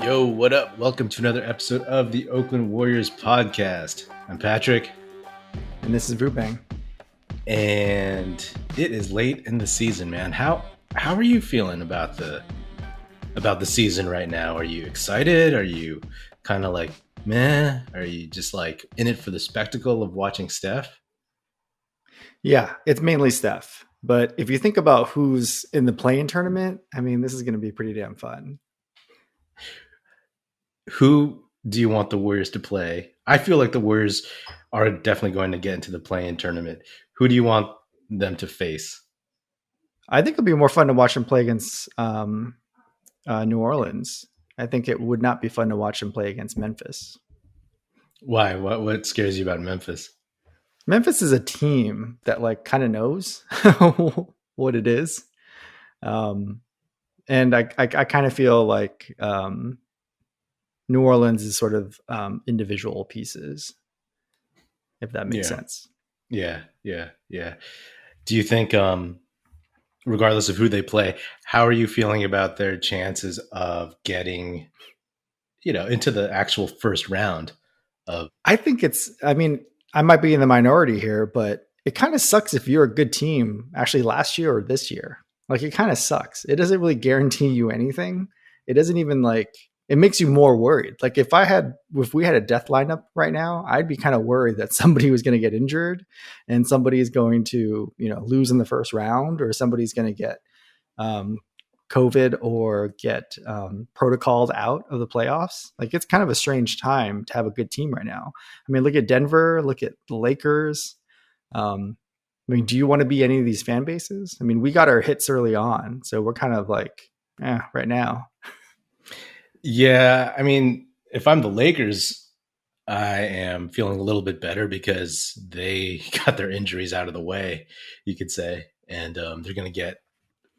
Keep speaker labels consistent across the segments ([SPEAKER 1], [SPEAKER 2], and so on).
[SPEAKER 1] Yo, what up? Welcome to another episode of the Oakland Warriors podcast. I'm Patrick.
[SPEAKER 2] And this is Vupang.
[SPEAKER 1] And it is late in the season, man. How are you feeling about the season right now? Are you excited? Are you kind of like meh? Are you just like in it for the spectacle of watching Steph?
[SPEAKER 2] Yeah, it's mainly Steph. But if you think about who's in the play-in tournament, I mean, this is going to be pretty damn fun.
[SPEAKER 1] Who do you want the Warriors to play? I feel like the Warriors are definitely going to get into the play-in tournament. Who do you want them to face?
[SPEAKER 2] I think it'll be more fun to watch them play against New Orleans. I think it would not be fun to watch them play against Memphis.
[SPEAKER 1] Why? What scares you about Memphis?
[SPEAKER 2] Memphis is a team that like kind of knows what it is. And I kind of feel like New Orleans is sort of individual pieces, if that makes sense.
[SPEAKER 1] Yeah. Do you think, regardless of who they play, how are you feeling about their chances of getting, into the actual first round of?
[SPEAKER 2] I think I might be in the minority here, but it kind of sucks if you're a good team actually last year or this year. Like it kind of sucks. It doesn't really guarantee you anything. It doesn't even it makes you more worried. Like if we had a death lineup right now, I'd be kind of worried that somebody was going to get injured and somebody is going to, lose in the first round, or somebody's going to get COVID or get protocoled out of the playoffs. Like it's kind of a strange time to have a good team right now. I mean, look at Denver, look at the Lakers. Do you want to be any of these fan bases? I mean, we got our hits early on, so we're kind of like, right now.
[SPEAKER 1] Yeah, I mean, if I'm the Lakers, I am feeling a little bit better because they got their injuries out of the way, you could say, and they're going to get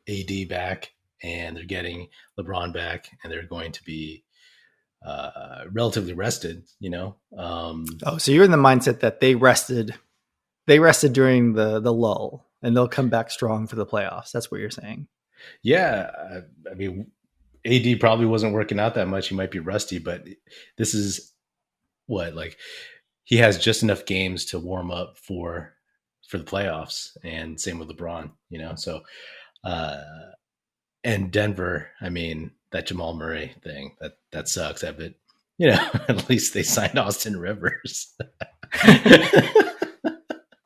[SPEAKER 1] AD back, and they're getting LeBron back, and they're going to be relatively rested,
[SPEAKER 2] So you're in the mindset that they rested during the lull, and they'll come back strong for the playoffs. That's what you're saying.
[SPEAKER 1] Yeah, I mean, AD probably wasn't working out that much. He might be rusty, but this is he has just enough games to warm up for the playoffs, and same with LeBron, so and Denver, I mean, that Jamal Murray thing, that sucks. But at least they signed Austin Rivers.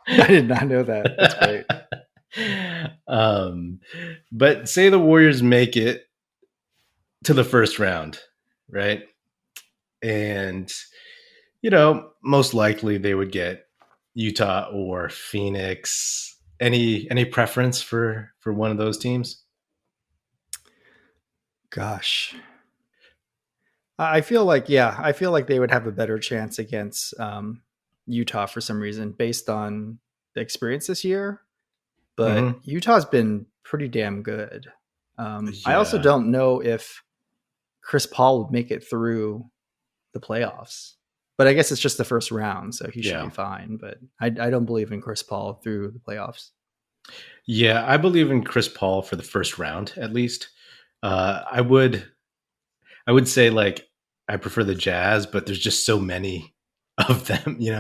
[SPEAKER 2] I did not know that. That's
[SPEAKER 1] great. But say the Warriors make it to the first round, right? And most likely they would get Utah or Phoenix. Any preference for one of those teams?
[SPEAKER 2] Gosh, I feel like they would have a better chance against Utah for some reason based on the experience this year. But Utah's been pretty damn good. I also don't know if Chris Paul would make it through the playoffs, but I guess it's just the first round, so he should be fine. But I don't believe in Chris Paul through the playoffs.
[SPEAKER 1] Yeah, I believe in Chris Paul for the first round, at least. I would say I prefer the Jazz, but there's just so many of them, you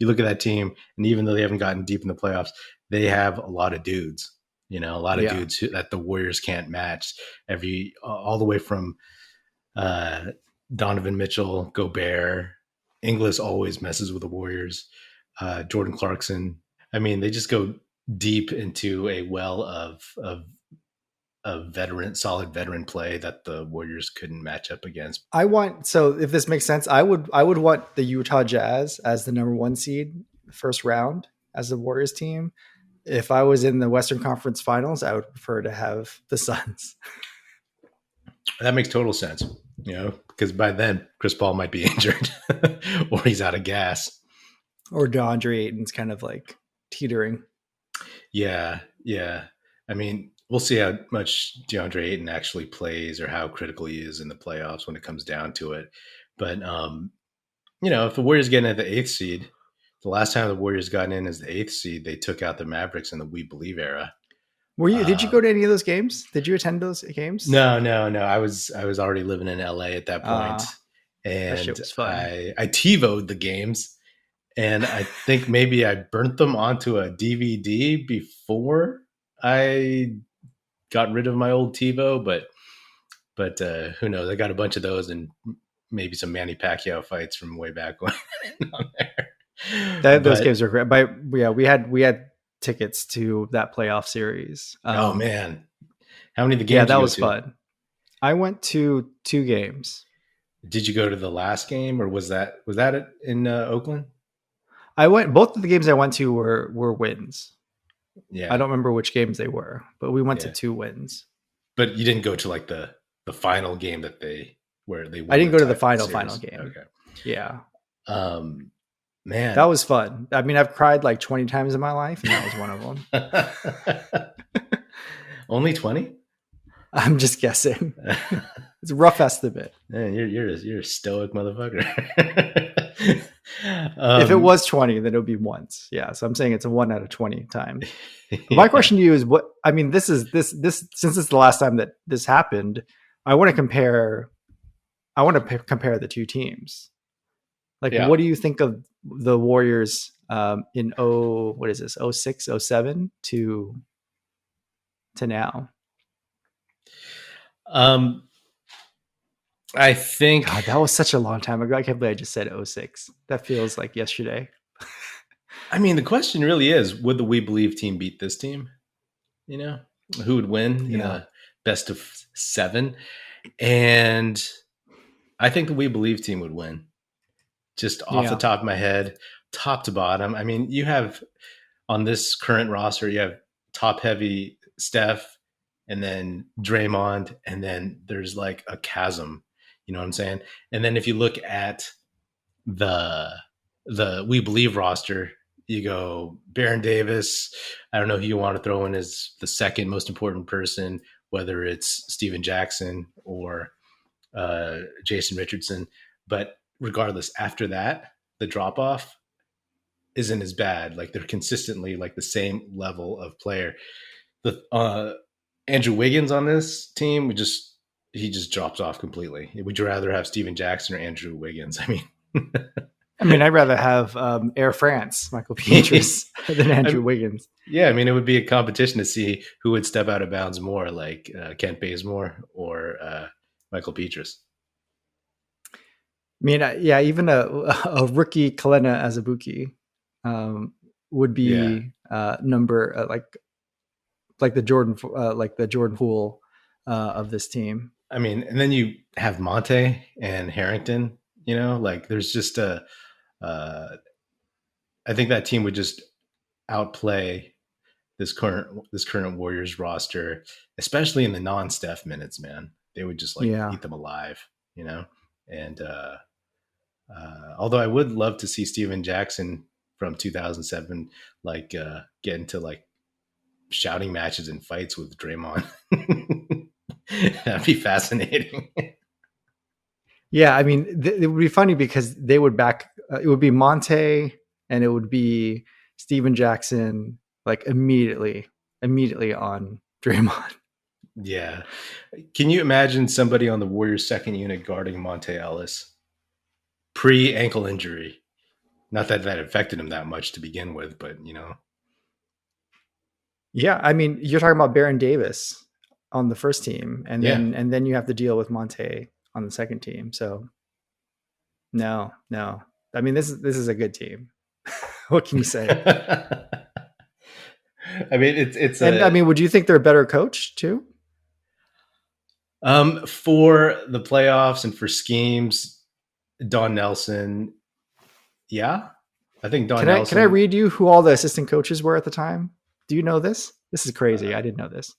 [SPEAKER 1] look at that team, and even though they haven't gotten deep in the playoffs, they have a lot of dudes, dudes that the Warriors can't match all the way from Donovan Mitchell, Gobert, Ingles always messes with the Warriors, Jordan Clarkson. I mean, they just go deep into a well of solid veteran play that the Warriors couldn't match up against.
[SPEAKER 2] So if this makes sense, I would want the Utah Jazz as the number 1 seed first round as the Warriors team. If I was in the Western Conference Finals, I would prefer to have the Suns.
[SPEAKER 1] That makes total sense, because by then Chris Paul might be injured or he's out of gas.
[SPEAKER 2] Or DeAndre Ayton's kind of like teetering.
[SPEAKER 1] Yeah. I mean, we'll see how much DeAndre Ayton actually plays or how critical he is in the playoffs when it comes down to it. But, if the Warriors get into the 8th seed, the last time the Warriors got in as the 8th seed, they took out the Mavericks in the We Believe era.
[SPEAKER 2] Were you? Did you
[SPEAKER 1] Uh,
[SPEAKER 2] go to any of those games? Did you attend those games?
[SPEAKER 1] no. I was already living in LA at that point,
[SPEAKER 2] That shit
[SPEAKER 1] and
[SPEAKER 2] was fun.
[SPEAKER 1] I TiVoed the games, and I think maybe I burnt them onto a DVD before I got rid of my old TiVo, but who knows? I got a bunch of those and maybe some Manny Pacquiao fights from way back when on there.
[SPEAKER 2] Those
[SPEAKER 1] But
[SPEAKER 2] games are great. But yeah, we had tickets to that playoff series.
[SPEAKER 1] oh man, how many of the
[SPEAKER 2] Yeah,
[SPEAKER 1] games
[SPEAKER 2] that
[SPEAKER 1] you go
[SPEAKER 2] was
[SPEAKER 1] to?
[SPEAKER 2] fun. I went to 2 games.
[SPEAKER 1] Did you go to the last game, or was that it in Oakland?
[SPEAKER 2] I went. Both of the games I went to were wins. I
[SPEAKER 1] Yeah,
[SPEAKER 2] don't remember which games they were, but we went to
[SPEAKER 1] yeah.
[SPEAKER 2] 2 wins.
[SPEAKER 1] But you didn't go to like the final game that they where they
[SPEAKER 2] I
[SPEAKER 1] won
[SPEAKER 2] didn't
[SPEAKER 1] the
[SPEAKER 2] go to the
[SPEAKER 1] tie
[SPEAKER 2] final
[SPEAKER 1] series.
[SPEAKER 2] game.
[SPEAKER 1] Okay.
[SPEAKER 2] Yeah,
[SPEAKER 1] Um,
[SPEAKER 2] that
[SPEAKER 1] man,
[SPEAKER 2] was fun. I mean, I've cried like 20 times in my life, and that was one of them.
[SPEAKER 1] only 20?
[SPEAKER 2] I'm just guessing. It's a rough estimate.
[SPEAKER 1] Man, you're a stoic motherfucker.
[SPEAKER 2] If it
[SPEAKER 1] um,
[SPEAKER 2] was 20, then it would be once. Yeah, so I'm saying it's a 1 out of 20 times. But my
[SPEAKER 1] yeah,
[SPEAKER 2] question to you is, what? I mean, this since it's the last time that this happened. I want to compare. I want to compare the two teams. Like,
[SPEAKER 1] yeah.
[SPEAKER 2] what do you think of the Warriors in what is this, 06, 07 to now?
[SPEAKER 1] Um, I think.
[SPEAKER 2] God, that was such a long time ago. I can't believe I just said 06. That feels like yesterday.
[SPEAKER 1] I mean, the question really is: would the We Believe team beat this team? You know, who would win in
[SPEAKER 2] Yeah.
[SPEAKER 1] a best of 7? And I think the We Believe team would win. Just off the
[SPEAKER 2] Yeah.
[SPEAKER 1] top of my head, top to bottom. I mean, you have on this current roster, you have top heavy Steph, and then Draymond, and then there's like a chasm. You know what I'm saying? And then if you look at the We Believe roster, you go Baron Davis. I don't know who you want to throw in as the second most important person, whether it's Steven Jackson or Jason Richardson. But regardless, after that, the drop off isn't as bad. Like they're consistently like the same level of player. The Andrew Wiggins on this team, he just drops off completely. Would you rather have Steven Jackson or Andrew Wiggins? I mean,
[SPEAKER 2] I mean, I'd rather have Air France, Michael Pietrus, than Andrew Wiggins.
[SPEAKER 1] yeah, I mean, it would be a competition to see who would step out of bounds more, like Kent Bazemore or Michael Pietrus.
[SPEAKER 2] I mean, yeah, even a rookie Kalena Azubuike would
[SPEAKER 1] Yeah,
[SPEAKER 2] be number like the Jordan Poole of this team.
[SPEAKER 1] I mean, and then you have Monte and Harrington. You know, like there's just a. I think that team would just outplay this current Warriors roster, especially in the non-Steph minutes. Man, they would just like
[SPEAKER 2] Yeah,
[SPEAKER 1] eat them alive. You know, and although I would love to see Steven Jackson from 2007 like get into like shouting matches and fights with Draymond. That'd be fascinating.
[SPEAKER 2] yeah. I mean, it would be funny because they would back. It would be Monte and it would be Steven Jackson, like immediately on Draymond.
[SPEAKER 1] Yeah. Can you imagine somebody on the Warriors second unit guarding Monte Ellis pre ankle injury? Not that that affected him that much to begin with, but you know.
[SPEAKER 2] Yeah, I mean, you're talking about Baron Davis on the first team, and
[SPEAKER 1] Yeah.
[SPEAKER 2] then you have to deal with Monte on the second team. So no. I mean, this is a good team. What can you say?
[SPEAKER 1] I mean, it's
[SPEAKER 2] And I
[SPEAKER 1] a
[SPEAKER 2] mean, would you think they're a better coach too?
[SPEAKER 1] for the playoffs and for schemes, Don Nelson. Yeah, I think Don
[SPEAKER 2] Can I
[SPEAKER 1] Nelson.
[SPEAKER 2] read you who all the assistant coaches were at the time? Do you know this? This is crazy. I didn't know this.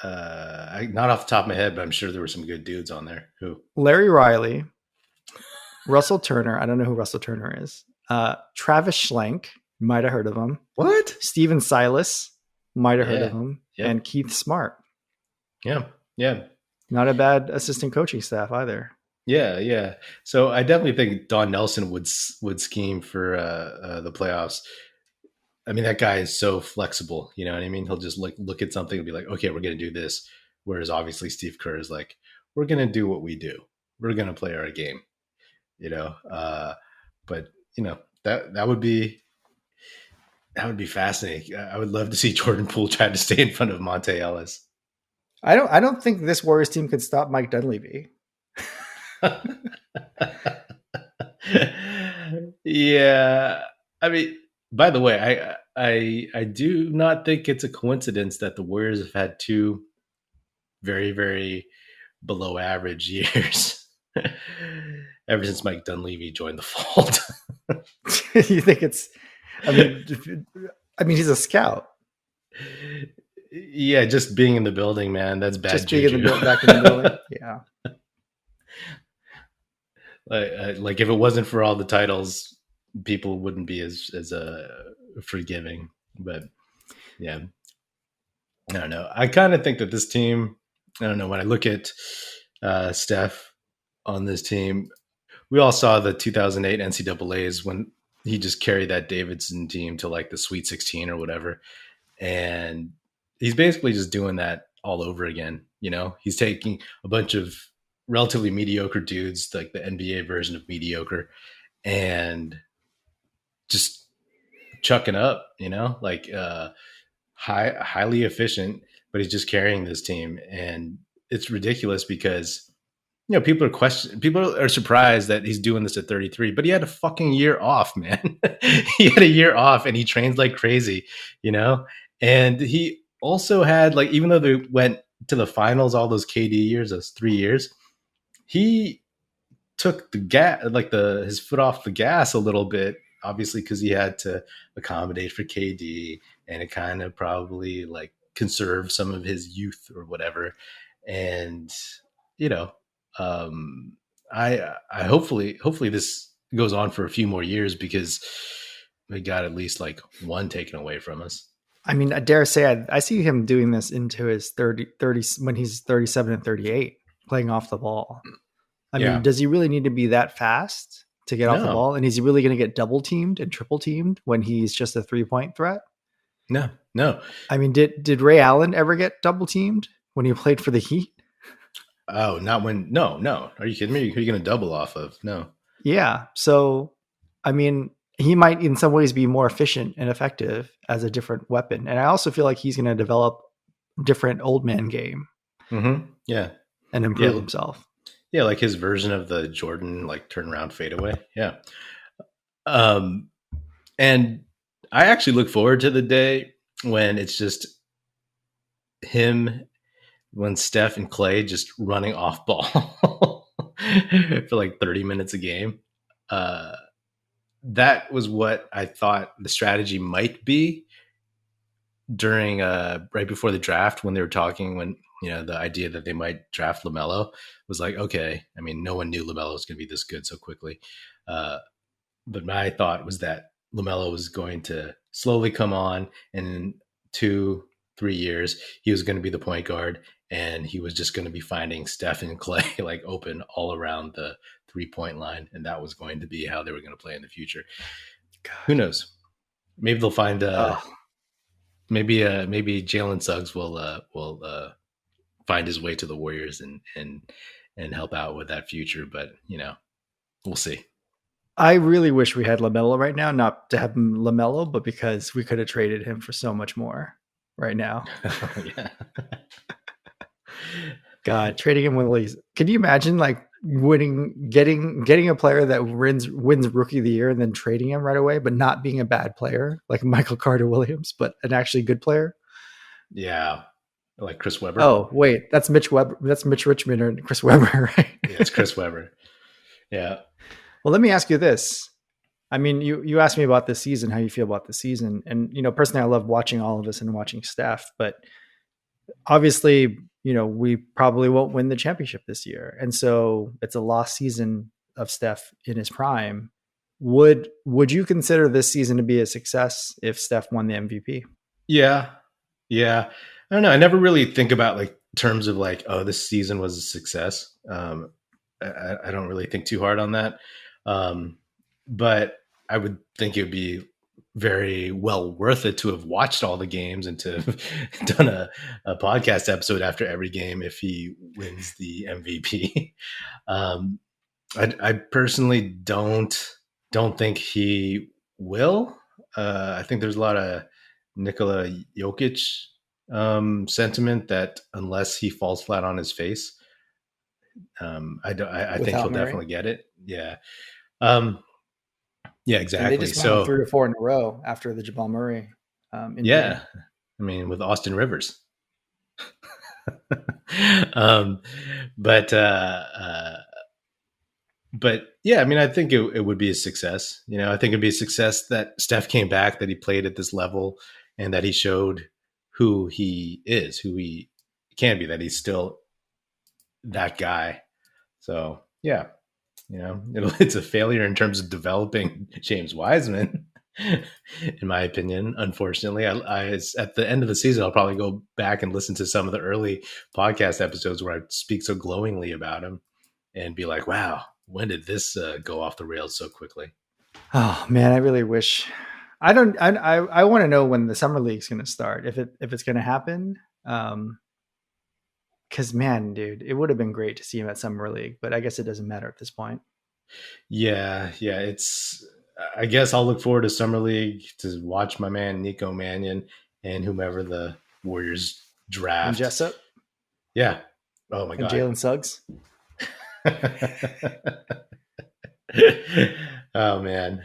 [SPEAKER 1] Not off the top of my head, but I'm sure there were some good dudes on there. Who?
[SPEAKER 2] Larry Riley, Russell Turner. I don't know who Russell Turner is. Travis Schlenk, might have heard of him.
[SPEAKER 1] What?
[SPEAKER 2] Steven Silas, might have heard of
[SPEAKER 1] Yeah.
[SPEAKER 2] him.
[SPEAKER 1] Yep.
[SPEAKER 2] And Keith Smart.
[SPEAKER 1] Yeah. Yeah.
[SPEAKER 2] Not a bad assistant coaching staff either.
[SPEAKER 1] Yeah. Yeah. So I definitely think Don Nelson would scheme for the playoffs. I mean, that guy is so flexible. You know what I mean? He'll just look at something and be like, okay, we're going to do this. Whereas obviously Steve Kerr is like, we're going to do what we do. We're going to play our game. You know, but you know that would be fascinating. I would love to see Jordan Poole try to stay in front of Monte Ellis.
[SPEAKER 2] I don't think this Warriors team could stop Mike Dunleavy.
[SPEAKER 1] Yeah, I mean, by the way, I do not think it's a coincidence that the Warriors have had two very very below average years ever since Mike Dunleavy joined the fold.
[SPEAKER 2] You think it's? I mean, he's a scout.
[SPEAKER 1] Yeah, just being in the building, man, that's bad.
[SPEAKER 2] Just
[SPEAKER 1] juju.
[SPEAKER 2] being back in the building. Yeah.
[SPEAKER 1] Like if it wasn't for all the titles, people wouldn't be as forgiving. But yeah, I don't know. I kind of think that this team, I don't know, when I look at Steph on this team, we all saw the 2008 NCAAs when he just carried that Davidson team to like the Sweet 16 or whatever. And he's basically just doing that all over again. You know, he's taking a bunch of relatively mediocre dudes, like the NBA version of mediocre, and just chucking up, you know, like highly efficient, but he's just carrying this team. And it's ridiculous because, you know, people are surprised that he's doing this at 33, but he had a fucking year off, man. He had a year off and he trains like crazy, you know? And he also had, like, even though they went to the finals all those KD years, those 3 years, he took the gas, like his foot off the gas a little bit, obviously, because he had to accommodate for KD, and it kind of probably like conserve some of his youth or whatever. And, you know, I hopefully this goes on for a few more years because we got at least like one taken away from us.
[SPEAKER 2] I mean, I dare say I see him doing this into his 30 when he's 37 and 38, playing off the ball. I mean, does he really need to be that fast to get off the ball? And is he really going to get double teamed and triple teamed when he's just a 3-point threat?
[SPEAKER 1] No.
[SPEAKER 2] I mean, did Ray Allen ever get double teamed when he played for the Heat?
[SPEAKER 1] Oh, not when. No. Are you kidding me? Who are you going to double off of? No.
[SPEAKER 2] Yeah. So, I mean, he might in some ways be more efficient and effective as a different weapon. And I also feel like he's going to develop different old man game.
[SPEAKER 1] Mm-hmm. Yeah.
[SPEAKER 2] And improve himself.
[SPEAKER 1] Yeah, like his version of the Jordan like turnaround fadeaway. Yeah. And I actually look forward to the day when it's just him, when Steph and Klay just running off ball for like 30 minutes a game. That was what I thought the strategy might be during right before the draft, when they were talking, when, you know, the idea that they might draft LaMelo was like, okay, I mean, no one knew LaMelo was going to be this good so quickly. But my thought was that LaMelo was going to slowly come on, and in 2-3 years, he was going to be the point guard, and he was just going to be finding Steph and Klay like open all around the 3-point line. And that was going to be how they were going to play in the future. God. Who knows? Maybe they'll find, maybe Jalen Suggs will find his way to the Warriors and help out with that future. But, you know, we'll see.
[SPEAKER 2] I really wish we had LaMelo right now, not to have him LaMelo, but because we could have traded him for so much more right now.
[SPEAKER 1] Yeah.
[SPEAKER 2] God, trading him with, can you imagine like getting a player that wins Rookie of the Year and then trading him right away, but not being a bad player like Michael Carter Williams, but an actually good player?
[SPEAKER 1] Yeah. Like Chris Webber.
[SPEAKER 2] Oh, wait, that's Mitch Webber. That's Mitch Richmond or Chris Webber, right?
[SPEAKER 1] Yeah, it's Chris Webber. Yeah.
[SPEAKER 2] Well, let me ask you this. I mean, you asked me about this season, how you feel about the season. And, you know, personally, I love watching all of this and watching Steph, but obviously, you know, we probably won't win the championship this year. And so it's a lost season of Steph in his prime. Would you consider this season to be a success if Steph won the MVP?
[SPEAKER 1] Yeah. I don't know. I never really think about like terms of like, oh, this season was a success. I don't really think too hard on that. But I would think it would be very well worth it to have watched all the games and to have done a podcast episode after every game if he wins the MVP. Um, I personally don't think he will. I think there's a lot of Nikola Jokic sentiment that unless he falls flat on his face, I think he'll
[SPEAKER 2] Murray.
[SPEAKER 1] definitely get it. Yeah. Yeah, exactly.
[SPEAKER 2] And they just went 3 or 4 in a row after the Jamal Murray injury.
[SPEAKER 1] Yeah. I mean, with Austin Rivers. But yeah, I mean, I think it would be a success. You know, I think it'd be a success that Steph came back, that he played at this level, and that he showed who he is, who he can be, that he's still that guy. So yeah, you know, it's a failure in terms of developing James Wiseman, in my opinion. Unfortunately, I at the end of the season, I'll probably go back and listen to some of the early podcast episodes where I speak so glowingly about him and be like, wow, when did this go off the rails so quickly?
[SPEAKER 2] Oh man, I really wish. I want to know when the summer league's going to start. If it's going to happen. Because man, dude, it would have been great to see him at summer league, but I guess it doesn't matter at this point.
[SPEAKER 1] Yeah. It's. I guess I'll look forward to summer league to watch my man Nico Mannion and whomever the Warriors draft.
[SPEAKER 2] And Jessup.
[SPEAKER 1] Yeah. Oh my god.
[SPEAKER 2] Jalen Suggs.
[SPEAKER 1] Oh man.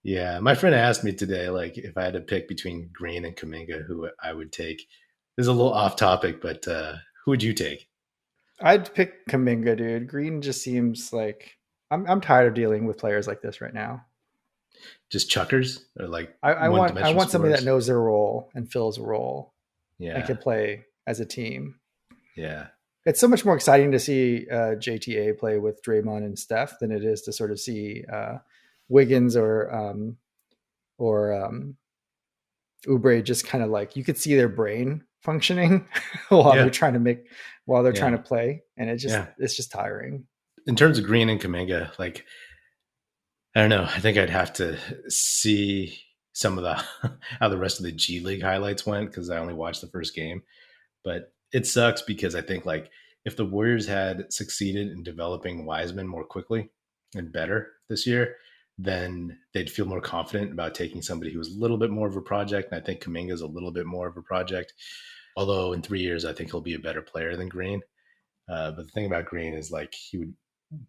[SPEAKER 1] Yeah, my friend asked me today, like, if I had to pick between Green and Kuminga, who I would take. This is a little off topic, but who would you take?
[SPEAKER 2] I'd pick Kuminga, dude. Green just seems like I'm tired of dealing with players like this right now.
[SPEAKER 1] Just chuckers, or like
[SPEAKER 2] I want somebody that knows their role and fills a role, and can play as a team.
[SPEAKER 1] Yeah,
[SPEAKER 2] it's so much more exciting to see JTA play with Draymond and Steph than it is to sort of see Wiggins or Oubre just kind of like, you could see their brain functioning while they're trying to play, and it's just tiring.
[SPEAKER 1] In terms of Green and Kuminga, like, I don't know. I think I'd have to see some of how the rest of the G League highlights went, because I only watched the first game. But it sucks because I think, like, if the Warriors had succeeded in developing Wiseman more quickly and better this year, then they'd feel more confident about taking somebody who was a little bit more of a project. And I think Kuminga is a little bit more of a project. Although in 3 years, I think he'll be a better player than Green. But the thing about Green is, like, he would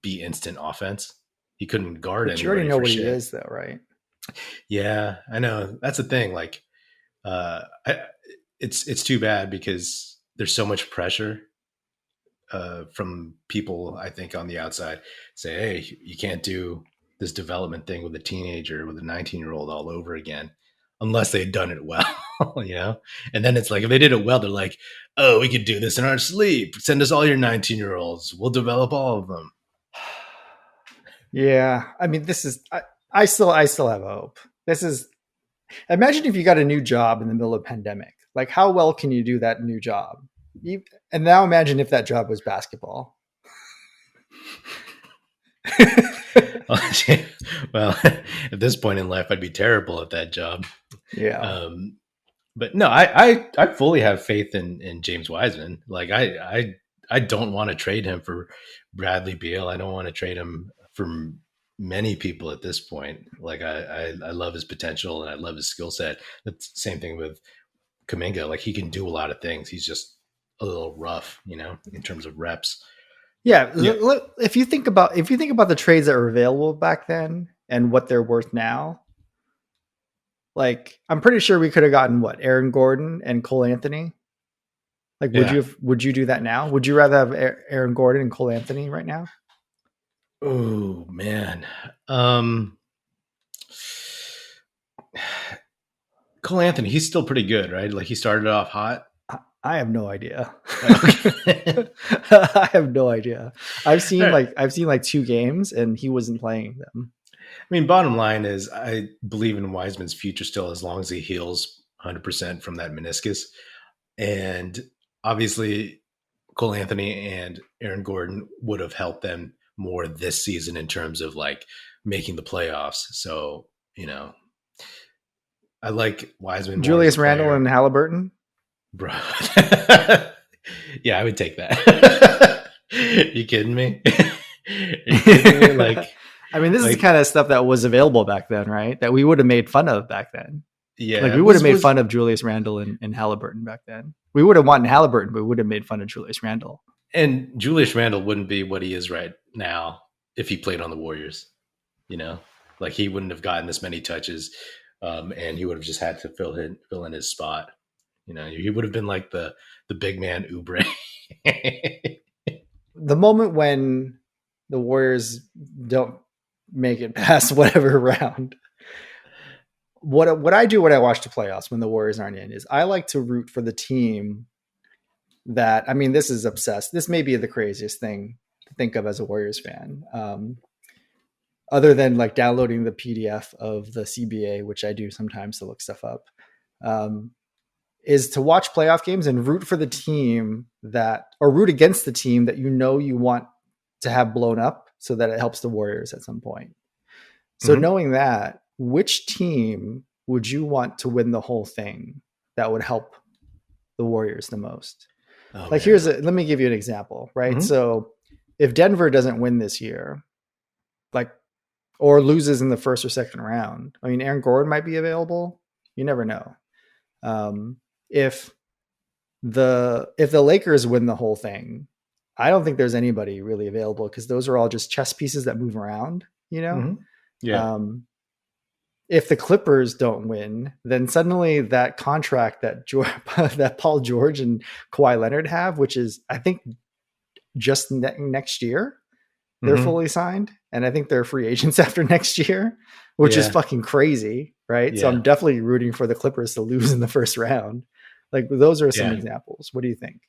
[SPEAKER 1] be instant offense. He couldn't guard anybody.
[SPEAKER 2] You already know what he is, though, right?
[SPEAKER 1] Yeah, I know. That's the thing. Like, it's too bad because there's so much pressure from people, I think, on the outside say, hey, you can't do this development thing with a teenager, with a 19-year-old all over again, unless they'd done it well, you know? And then it's like, if they did it well, they're like, oh, we could do this in our sleep. Send us all your 19-year-olds. We'll develop all of them.
[SPEAKER 2] Yeah. I mean, this is, I still have hope. This is, imagine if you got a new job in the middle of a pandemic. Like, how well can you do that new job? And now imagine if that job was basketball.
[SPEAKER 1] Well, at this point in life, I'd be terrible at that job.
[SPEAKER 2] Yeah.
[SPEAKER 1] But no, I fully have faith in James Wiseman. Like, I don't want to trade him for Bradley Beal. I don't want to trade him for many people at this point. Like, I love his potential and I love his skill set. That's the same thing with Kuminga. Like, he can do a lot of things. He's just a little rough, you know, in terms of reps.
[SPEAKER 2] Yeah. If you think about the trades that were available back then and what they're worth now, like, I'm pretty sure we could have gotten Aaron Gordon and Cole Anthony. Like, would you do that now? Would you rather have Aaron Gordon and Cole Anthony right now?
[SPEAKER 1] Oh man. Cole Anthony, he's still pretty good, right? Like, he started off hot.
[SPEAKER 2] I have no idea. I have no idea. I've seen like 2 games and he wasn't playing them.
[SPEAKER 1] I mean, bottom line is, I believe in Wiseman's future still, as long as he heals 100% from that meniscus. And obviously, Cole Anthony and Aaron Gordon would have helped them more this season in terms of, like, making the playoffs. So, I like Wiseman more as a
[SPEAKER 2] Julius Randle
[SPEAKER 1] player.
[SPEAKER 2] and Halliburton.
[SPEAKER 1] Bro. Yeah, I would take that. You kidding me? Are you kidding me?
[SPEAKER 2] I mean, this is the
[SPEAKER 1] like,
[SPEAKER 2] kind of stuff that was available back then, right? That we would have made fun of back then. Like
[SPEAKER 1] yeah,
[SPEAKER 2] we would have made fun of Julius Randle and Halliburton back then. We would have wanted Halliburton, but we would have made fun of Julius Randle.
[SPEAKER 1] and Julius Randle wouldn't be what he is right now if he played on the Warriors. Like he wouldn't have gotten this many touches, and he would have just had to fill in his spot. He would have been like the big man Oubre.
[SPEAKER 2] The moment when the Warriors don't make it past whatever round, what I do when I watch the playoffs when the Warriors aren't in is I like to root for the team that, I mean, this is obsessed. This may be the craziest thing to think of as a Warriors fan. Other than like downloading the PDF of the CBA, which I do sometimes to look stuff up, is to watch playoff games and root for the team or root against the team that you want to have blown up so that it helps the Warriors at some point. So knowing that, which team would you want to win the whole thing that would help the Warriors the most? Oh, like, let me give you an example, right? Mm-hmm. So if Denver doesn't win this year, or loses in the first or second round, I mean, Aaron Gordon might be available. You never know. If the Lakers win the whole thing, I don't think there's anybody really available because those are all just chess pieces that move around, Mm-hmm. Yeah. If the Clippers don't win, then suddenly that contract that Paul George and Kawhi Leonard have, which is, I think, just next year, they're fully signed. And I think they're free agents after next year, which is fucking crazy. Right. Yeah. So I'm definitely rooting for the Clippers to lose in the first round. Like, those are some examples. What do you think?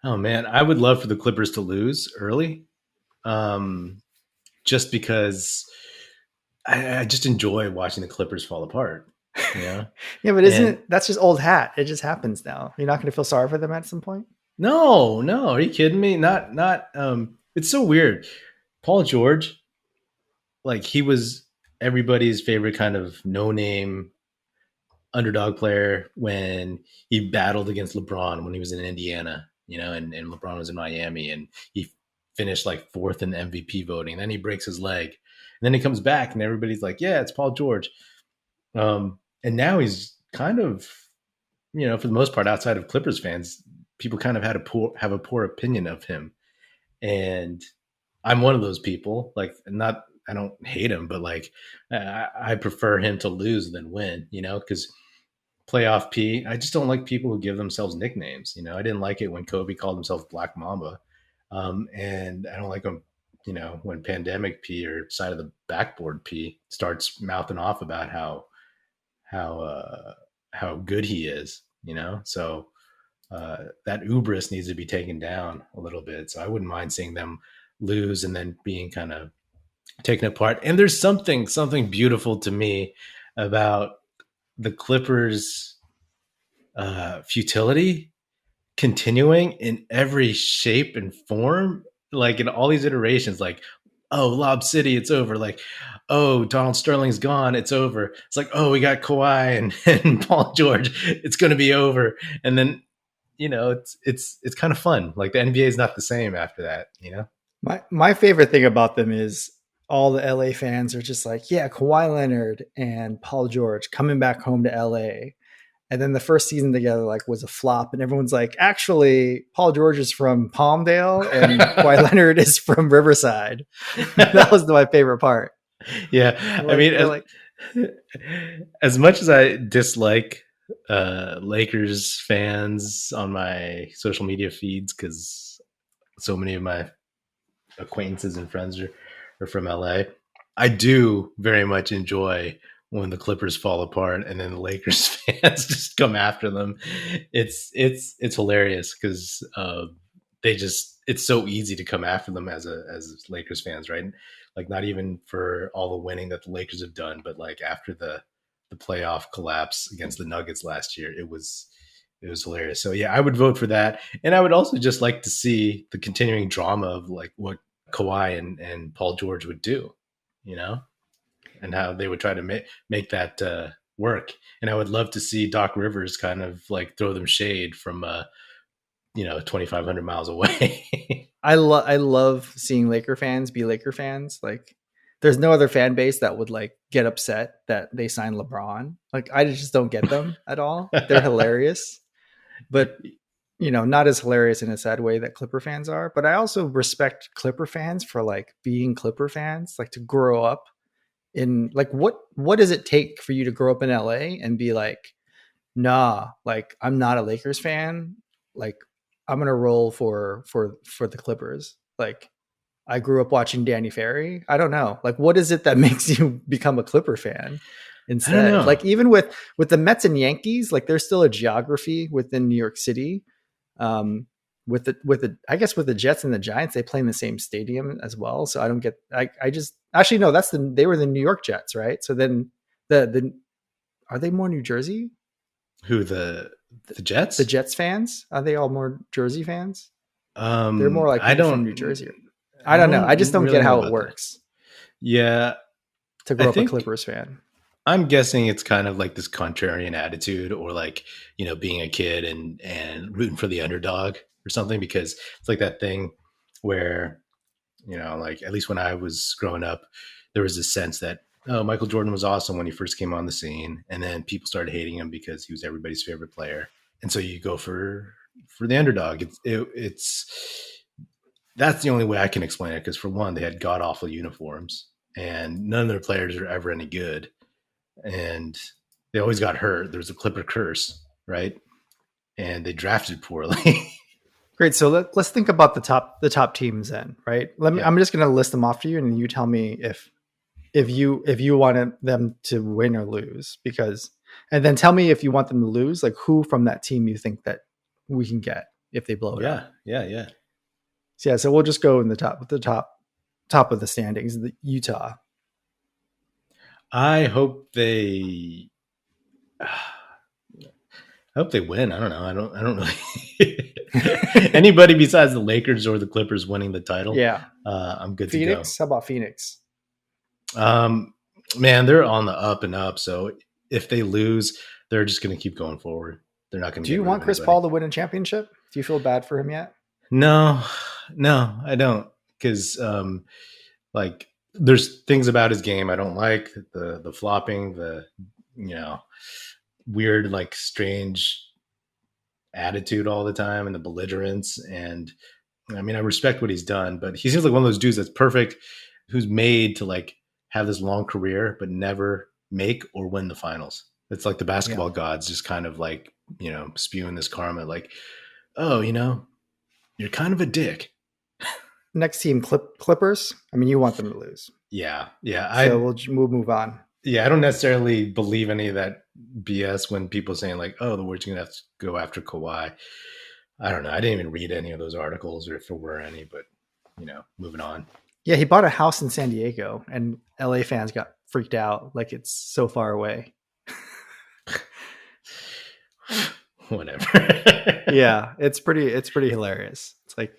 [SPEAKER 1] Oh man, I would love for the Clippers to lose early. Just because I just enjoy watching the Clippers fall apart. Yeah.
[SPEAKER 2] Yeah, but that's just old hat. It just happens now. You're not going to feel sorry for them at some point?
[SPEAKER 1] No. Are you kidding me? Not, it's so weird. Paul George, like, he was everybody's favorite kind of no-name underdog player when he battled against LeBron when he was in Indiana, and LeBron was in Miami, and he finished like fourth in the MVP voting. And then he breaks his leg. And then he comes back and everybody's like, yeah, it's Paul George. And now he's kind of, for the most part, outside of Clippers fans, people kind of have a poor opinion of him. And I'm one of those people. Like, I don't hate him, but like, I prefer him to lose than win, because playoff P, I just don't like people who give themselves nicknames. I didn't like it when Kobe called himself Black Mamba. And I don't like him, when Pandemic P or Side of the Backboard P starts mouthing off about how good he is, So that hubris needs to be taken down a little bit. So I wouldn't mind seeing them lose and then being kind of taken apart. And there's something beautiful to me about the Clippers' futility continuing in every shape and form, like in all these iterations, like, oh, Lob City, it's over. Like, oh, Donald Sterling's gone, it's over. It's like, oh, we got Kawhi and Paul George, it's going to be over. And then, it's kind of fun. Like, the NBA is not the same after that,
[SPEAKER 2] My favorite thing about them is all the LA fans are just like, yeah, Kawhi Leonard and Paul George coming back home to LA. And then the first season together was a flop, and everyone's like, actually, Paul George is from Palmdale and Kawhi Leonard is from Riverside. That was my favorite part.
[SPEAKER 1] Yeah, I mean, as much as I dislike Lakers fans on my social media feeds, because so many of my acquaintances and friends are from LA, I do very much enjoy when the Clippers fall apart and then the Lakers fans just come after them. It's hilarious because it's so easy to come after them as Lakers fans, right? Like, not even for all the winning that the Lakers have done, but like after the playoff collapse against the Nuggets last year, it was hilarious. So yeah, I would vote for that. And I would also just like to see the continuing drama of like what Kawhi and Paul George would do, and how they would try to make that work. And I would love to see Doc Rivers kind of like throw them shade from 2,500 miles away.
[SPEAKER 2] I love seeing Laker fans be Laker fans. Like, there's no other fan base that would like get upset that they signed LeBron. Like, I just don't get them at all. They're hilarious, but not as hilarious in a sad way that Clipper fans are. But I also respect Clipper fans for like being Clipper fans, like to grow up in like what does it take for you to grow up in LA and be like, nah, like I'm not a Lakers fan. Like I'm gonna roll for the Clippers. Like I grew up watching Danny Ferry. I don't know. Like what is it that makes you become a Clipper fan instead? Like even with the Mets and Yankees, like there's still a geography within New York City. With the I guess with the Jets and the Giants, they play in the same stadium as well. So I don't get. I just actually no. They were the New York Jets, right? So then the are they more New Jersey?
[SPEAKER 1] Who the Jets?
[SPEAKER 2] The Jets fans, are they all more Jersey fans? They're more like from New Jersey. I don't know. I just don't really get how it works.
[SPEAKER 1] That. Yeah,
[SPEAKER 2] to grow up a Clippers fan.
[SPEAKER 1] I'm guessing it's kind of like this contrarian attitude, or like being a kid and rooting for the underdog or something, because it's like that thing where like at least when I was growing up, there was this sense that Michael Jordan was awesome when he first came on the scene, and then people started hating him because he was everybody's favorite player, and so you go for the underdog. It's that's the only way I can explain it, because for one, they had god awful uniforms, and none of their players are ever any good, and they always got hurt. There was a Clipper curse, right? And they drafted poorly.
[SPEAKER 2] Great. So let's think about the top teams then, right? I'm just going to list them off to you, and you tell me if you want them to win or lose, and then tell me if you want them to lose, like who from that team you think that we can get if they blow it up.
[SPEAKER 1] Yeah.
[SPEAKER 2] So we'll just go in the top of the standings, the Utah.
[SPEAKER 1] I hope they win. I don't know. I don't really anybody besides the Lakers or the Clippers winning the title.
[SPEAKER 2] Yeah.
[SPEAKER 1] I'm good
[SPEAKER 2] Phoenix?
[SPEAKER 1] to go.
[SPEAKER 2] How about Phoenix?
[SPEAKER 1] Man, they're on the up and up. So if they lose, they're just going to keep going forward. They're not going to.
[SPEAKER 2] Do you want Chris Paul to win a championship? Do you feel bad for him yet?
[SPEAKER 1] No, I don't. Because like there's things about his game I don't like. The flopping, the weird, like strange attitude all the time, and the belligerence. And I mean, I respect what he's done, but he seems like one of those dudes that's perfect, who's made to like have this long career, but never make or win the finals. It's like the basketball gods just kind of like, spewing this karma, like, oh, you're kind of a dick.
[SPEAKER 2] Next team, Clippers. I mean, you want them to lose.
[SPEAKER 1] Yeah.
[SPEAKER 2] So we'll move on.
[SPEAKER 1] Yeah, I don't necessarily believe any of that BS when people saying like, oh, the Warriors are going to have to go after Kawhi. I don't know. I didn't even read any of those articles, or if there were any, but, moving on.
[SPEAKER 2] Yeah, he bought a house in San Diego, and LA fans got freaked out like it's so far away.
[SPEAKER 1] Whatever.
[SPEAKER 2] Yeah, it's pretty hilarious. It's like,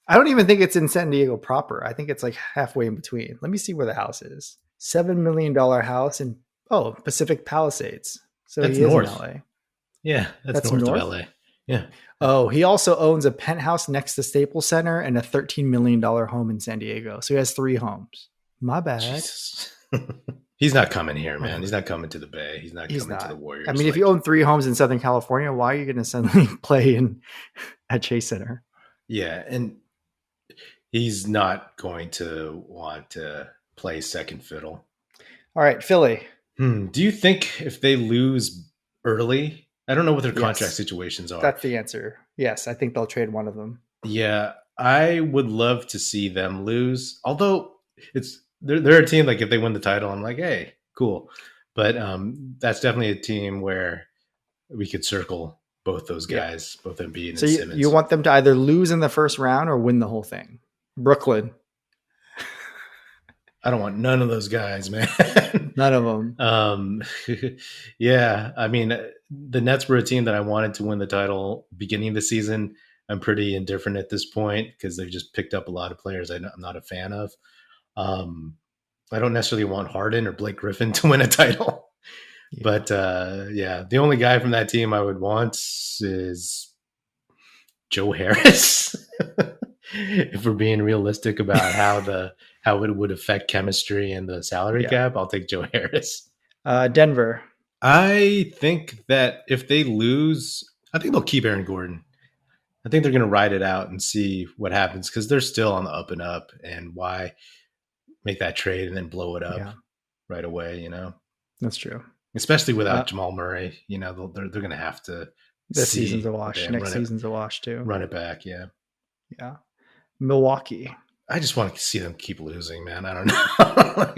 [SPEAKER 2] I don't even think it's in San Diego proper. I think it's like halfway in between. Let me see where the house is. $7 million house in Pacific Palisades. So
[SPEAKER 1] that's
[SPEAKER 2] he is
[SPEAKER 1] north.
[SPEAKER 2] in LA.
[SPEAKER 1] Yeah, that's north of LA. Yeah.
[SPEAKER 2] Oh, he also owns a penthouse next to Staples Center and a $13 million home in San Diego. So he has 3 homes. My bad.
[SPEAKER 1] He's not coming here, man. He's not coming to the Bay. He's not coming to the Warriors.
[SPEAKER 2] I mean, if you own 3 homes in Southern California, why are you going to suddenly play at Chase Center?
[SPEAKER 1] Yeah, and he's not going to want to play second fiddle.
[SPEAKER 2] All right, Philly.
[SPEAKER 1] Do you think if they lose early, I don't know what their contract situations are.
[SPEAKER 2] That's the answer. Yes, I think they'll trade one of them.
[SPEAKER 1] Yeah, I would love to see them lose. Although they're a team, like if they win the title, I'm like, hey, cool. But that's definitely a team where we could circle both those guys, both Embiid and Simmons. So
[SPEAKER 2] you want them to either lose in the first round or win the whole thing. Brooklyn.
[SPEAKER 1] I don't want none of those guys, man.
[SPEAKER 2] None of them.
[SPEAKER 1] Yeah, I mean, the Nets were a team that I wanted to win the title beginning of the season. I'm pretty indifferent at this point because they've just picked up a lot of players I'm not a fan of. I don't necessarily want Harden or Blake Griffin to win a title.
[SPEAKER 2] Yeah.
[SPEAKER 1] But yeah, the only guy from that team I would want is Joe Harris. If we're being realistic about how it would affect chemistry and the salary
[SPEAKER 2] Yeah.
[SPEAKER 1] cap, I'll take Joe Harris.
[SPEAKER 2] Denver.
[SPEAKER 1] I think that if they lose, I think they'll keep Aaron Gordon. I think they're going to ride it out and see what happens because they're still on the up and up. And why make that trade and then blow it up right away?
[SPEAKER 2] That's true.
[SPEAKER 1] Especially without Jamal Murray, they're going to have to.
[SPEAKER 2] This season's a wash. Next season's a wash too.
[SPEAKER 1] Run it back, yeah.
[SPEAKER 2] Yeah. Milwaukee.
[SPEAKER 1] I just want to see them keep losing, man. I don't know.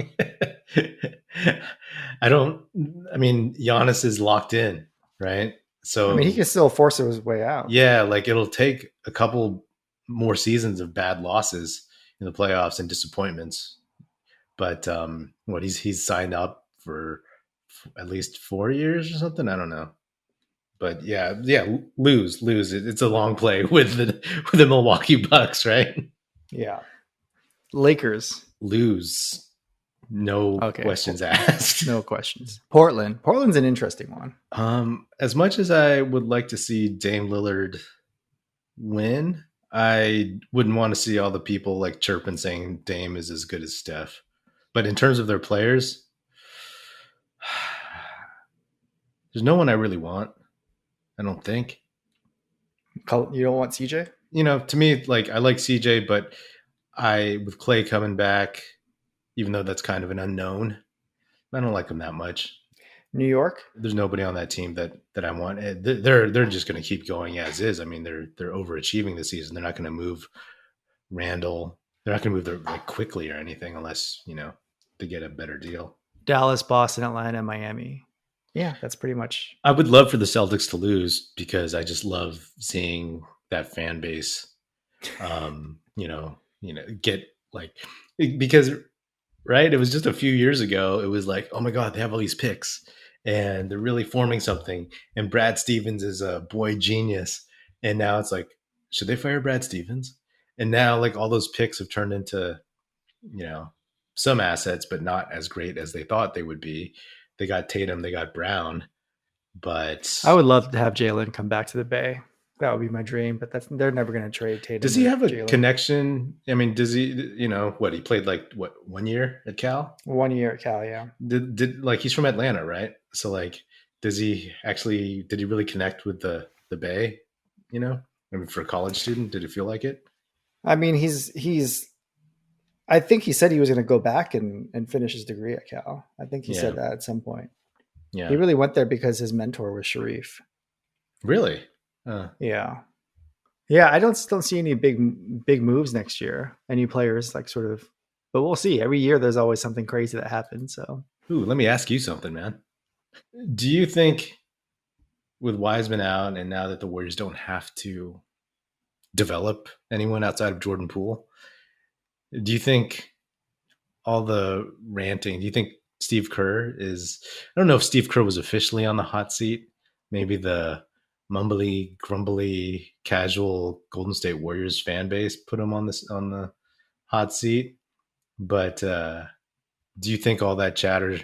[SPEAKER 1] I mean, Giannis is locked in, right? So
[SPEAKER 2] he can still force his way out.
[SPEAKER 1] Yeah, it'll take a couple more seasons of bad losses in the playoffs and disappointments. But he's signed up for at least 4 years or something. I don't know. But yeah, lose. It's a long play with the Milwaukee Bucks, right?
[SPEAKER 2] Yeah. Lakers.
[SPEAKER 1] Lose. No questions asked.
[SPEAKER 2] No questions. Portland's an interesting one.
[SPEAKER 1] As much as I would like to see Dame Lillard win, I wouldn't want to see all the people chirping saying Dame is as good as Steph. But in terms of their players, there's no one I really want. I don't think.
[SPEAKER 2] You don't want CJ?
[SPEAKER 1] To me, I like CJ, but with Klay coming back, even though that's kind of an unknown, I don't like him that much.
[SPEAKER 2] New York?
[SPEAKER 1] There's nobody on that team that I want. They're just going to keep going as is. I mean, they're overachieving this season. They're not going to move Randall. They're not going to move quickly or anything unless they get a better deal.
[SPEAKER 2] Dallas, Boston, Atlanta, Miami. Yeah, that's pretty much.
[SPEAKER 1] I would love for the Celtics to lose because I just love seeing that fan base. Get because. Right? It was just a few years ago. It was oh my God, they have all these picks and they're really forming something. And Brad Stevens is a boy genius. And now it's should they fire Brad Stevens? And now all those picks have turned into, some assets, but not as great as they thought they would be. They got Tatum, they got Brown, but
[SPEAKER 2] I would love to have Jalen come back to the Bay. That would be my dream, but they're never going to trade Tatum.
[SPEAKER 1] Does he have a connection? I mean, does he, he played 1 year at Cal?
[SPEAKER 2] 1 year at Cal, yeah.
[SPEAKER 1] Did he's from Atlanta, right? So did he really connect with the Bay? I mean, for a college student, did it feel like it?
[SPEAKER 2] I mean, I think he said he was going to go back and finish his degree at Cal. I think he said that at some point. Yeah. He really went there because his mentor was Sharif.
[SPEAKER 1] Really?
[SPEAKER 2] Yeah. I don't see any big moves next year. Any players but we'll see. Every year there's always something crazy that happens. So,
[SPEAKER 1] let me ask you something, man. Do you think with Wiseman out and now that the Warriors don't have to develop anyone outside of Jordan Poole, do you think all the ranting? Do you think Steve Kerr is? I don't know if Steve Kerr was officially on the hot seat. Maybe the mumbly, grumbly, casual Golden State Warriors fan base put him on the hot seat. But do you think all that chatter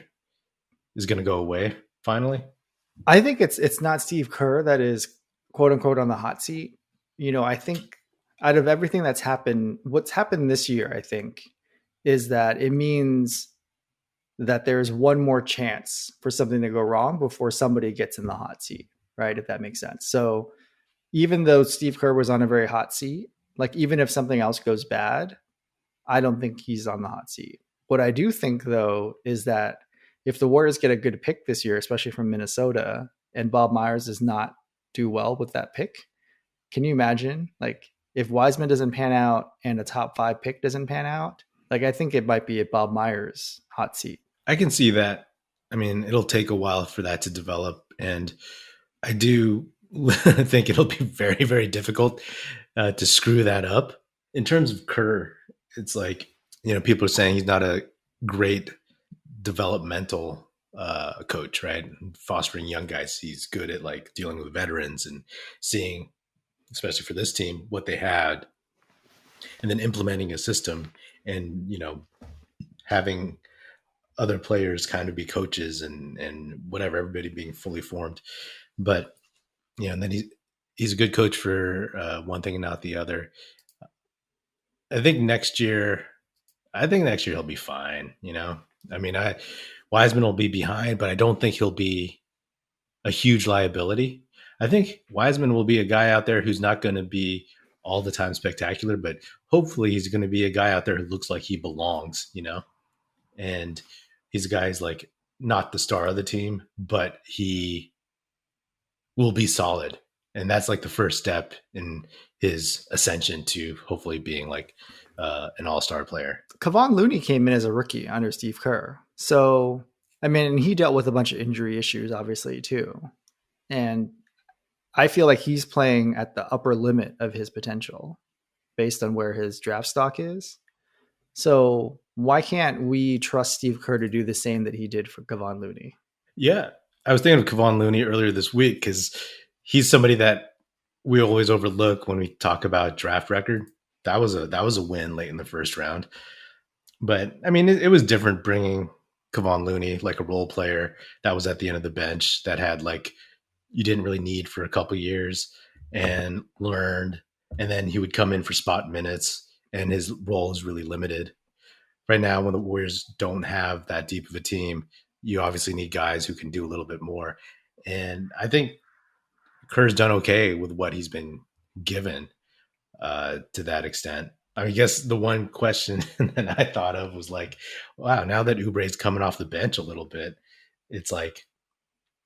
[SPEAKER 1] is going to go away finally?
[SPEAKER 2] I think it's not Steve Kerr that is quote unquote on the hot seat. I think out of everything that's happened, what's happened this year, I think, is that it means that there's one more chance for something to go wrong before somebody gets in the hot seat. Right, if that makes sense. So even though Steve Kerr was on a very hot seat, even if something else goes bad, I don't think he's on the hot seat. What I do think, though, is that if the Warriors get a good pick this year, especially from Minnesota, and Bob Myers does not do well with that pick, can you imagine, if Wiseman doesn't pan out and a top 5 pick doesn't pan out? I think it might be a Bob Myers hot seat.
[SPEAKER 1] I can see that. I mean, it'll take a while for that to develop, and I do think it'll be very, very difficult to screw that up. In terms of Kerr, it's people are saying he's not a great developmental coach, right? Fostering young guys. He's good at dealing with veterans and seeing, especially for this team, what they had, and then implementing a system and, having other players kind of be coaches and whatever, everybody being fully formed. But and then he's a good coach for one thing and not the other. I think next year he'll be fine. I mean, Wiseman will be behind, but I don't think he'll be a huge liability. I think Wiseman will be a guy out there who's not going to be all the time spectacular, but hopefully he's going to be a guy out there who looks like he belongs, and he's a guy who's like not the star of the team, but he will be solid. And that's like the first step in his ascension to hopefully being like an all-star player.
[SPEAKER 2] Kevon Looney came in as a rookie under Steve Kerr. So, I mean, he dealt with a bunch of injury issues, obviously, too. And I feel like he's playing at the upper limit of his potential based on where his draft stock is. So why can't we trust Steve Kerr to do the same that he did for Kevon Looney?
[SPEAKER 1] Yeah. I was thinking of Kevon Looney earlier this week because he's somebody that we always overlook when we talk about draft record. That was a win late in the first round. But I mean, it was different bringing Kevon Looney, like a role player that was at the end of the bench that had like you didn't really need for a couple years and learned, and then he would come in for spot minutes and his role is really limited. Right now, when the Warriors don't have that deep of a team, you obviously need guys who can do a little bit more. And I think Kerr's done okay with what he's been given to that extent. I guess the one question that I thought of was like, wow, now that Oubre's coming off the bench a little bit, it's like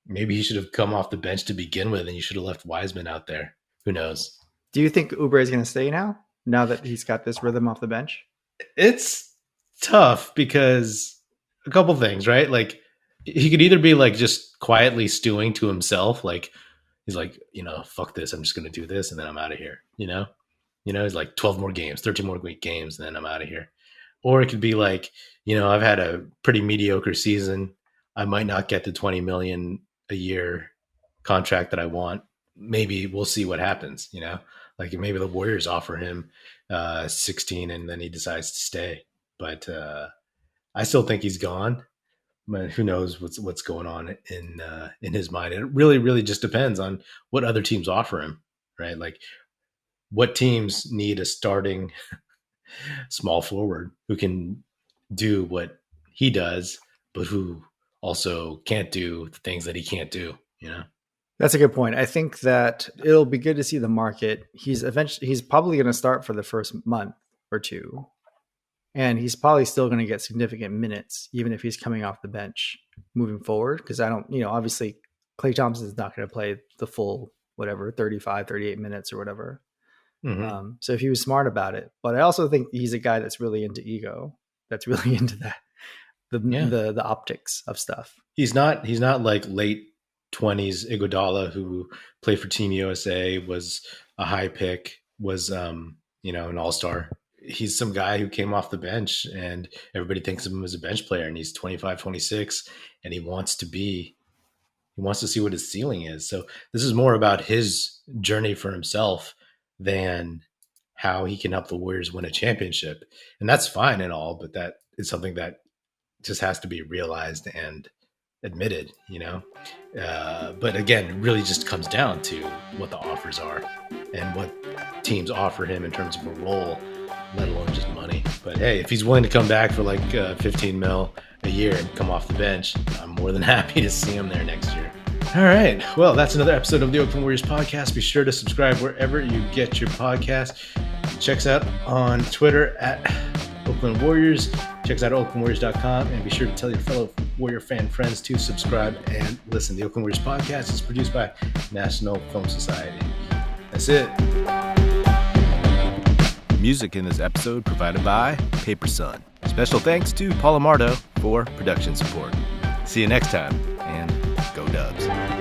[SPEAKER 1] maybe he should have come off the bench to begin with and you should have left Wiseman out there. Who knows?
[SPEAKER 2] Do you think Oubre is going to stay now that he's got this rhythm off the bench?
[SPEAKER 1] It's tough because a couple things, right? Like he could either be like just quietly stewing to himself, like he's like, fuck this, I'm just going to do this and then I'm out of here, he's like 12 more games, 13 more games, and then I'm out of here. Or it could be like, I've had a pretty mediocre season. I might not get the 20 million a year contract that I want. Maybe we'll see what happens, like maybe the Warriors offer him 16 and then he decides to stay. But I still think he's gone. But who knows what's going on in his mind. It really, really just depends on what other teams offer him, right? Like what teams need a starting small forward who can do what he does, but who also can't do the things that he can't do,
[SPEAKER 2] That's a good point. I think that it'll be good to see the market. He's probably going to start for the first month or two. And he's probably still going to get significant minutes, even if he's coming off the bench moving forward. Because obviously Klay Thompson is not going to play the full, 35, 38 minutes or whatever. Mm-hmm. So if he was smart about it, but I also think he's a guy that's really into ego, that's really into that, the optics of stuff.
[SPEAKER 1] He's not like late 20s Iguodala who played for Team USA, was a high pick, was an all-star. He's some guy who came off the bench and everybody thinks of him as a bench player, and he's 25, 26 and he wants to see what his ceiling is. So this is more about his journey for himself than how he can help the Warriors win a championship. And that's fine and all, but that is something that just has to be realized and admitted, but again, it really just comes down to what the offers are and what teams offer him in terms of a role, let alone just money. But hey, if he's willing to come back for like 15 mil a year and come off the bench, I'm more than happy to see him there next year. All right. Well, that's another episode of the Oakland Warriors podcast. Be sure to subscribe wherever you get your podcast. Check us out on Twitter at Oakland Warriors. Check us out at oaklandwarriors.com, and be sure to tell your fellow Warrior fan friends to subscribe and listen. The Oakland Warriors podcast is produced by National Film Society. That's it. Music in this episode provided by Paper Sun. Special thanks to Paul Amardo for production support. See you next time, and go Dubs.